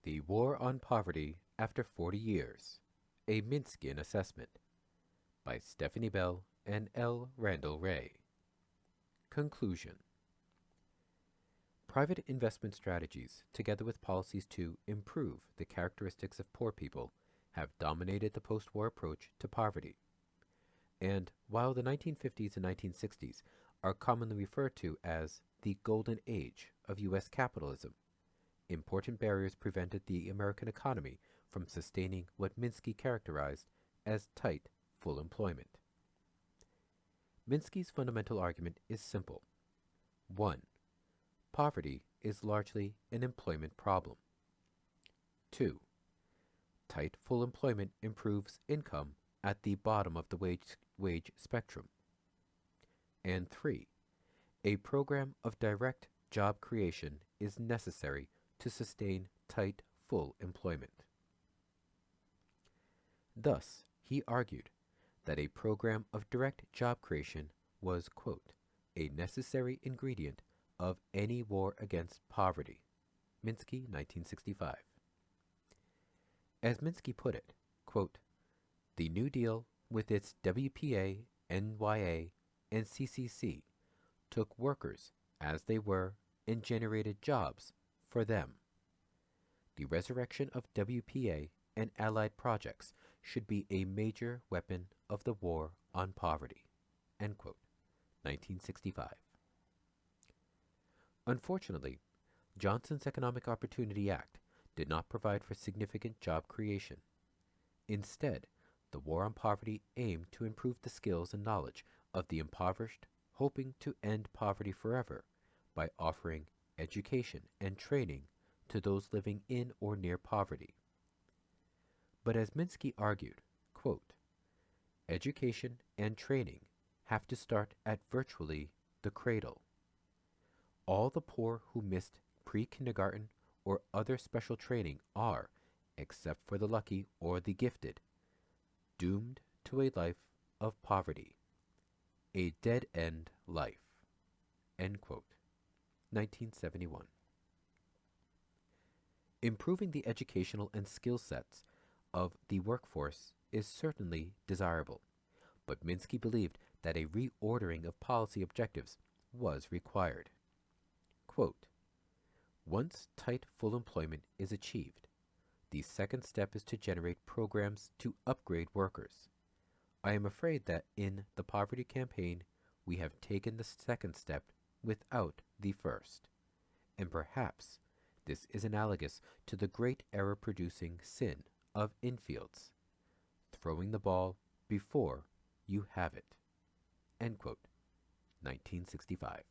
The War on Poverty After 40 Years, a Minskyan Assessment by Stephanie Bell and L. Randall Wray. Conclusion. Private investment strategies, together with policies to improve the characteristics of poor people, have dominated the post-war approach to poverty. And while the 1950s and 1960s are commonly referred to as the golden age of U.S. capitalism, important barriers prevented the American economy from sustaining what Minsky characterized as tight, full employment. Minsky's fundamental argument is simple. 1. Poverty is largely an employment problem. 2. Tight, full employment improves income at the bottom of the wage spectrum. And 3. A program of direct job creation is necessary to sustain tight, full employment. Thus, he argued that a program of direct job creation was, quote, a necessary ingredient of any war against poverty. Minsky, 1965. As Minsky put it, quote, the New Deal, with its WPA, NYA, and CCC, took workers as they were and generated jobs for them. The resurrection of WPA and allied projects should be a major weapon of the war on poverty. End quote. 1965. Unfortunately, Johnson's Economic Opportunity Act did not provide for significant job creation. Instead, the war on poverty aimed to improve the skills and knowledge of the impoverished, hoping to end poverty forever by offering education and training to those living in or near poverty. But as Minsky argued, quote, education and training have to start at virtually the cradle. All the poor who missed pre-kindergarten or other special training are, except for the lucky or the gifted, doomed to a life of poverty, a dead-end life. End quote. 1971. Improving the educational and skill sets of the workforce is certainly desirable, but Minsky believed that a reordering of policy objectives was required. Quote, once tight full employment is achieved, the second step is to generate programs to upgrade workers. I am afraid that in the poverty campaign, we have taken the second step without the first, and perhaps this is analogous to the great error-producing sin of infields, throwing the ball before you have it. End quote. 1965.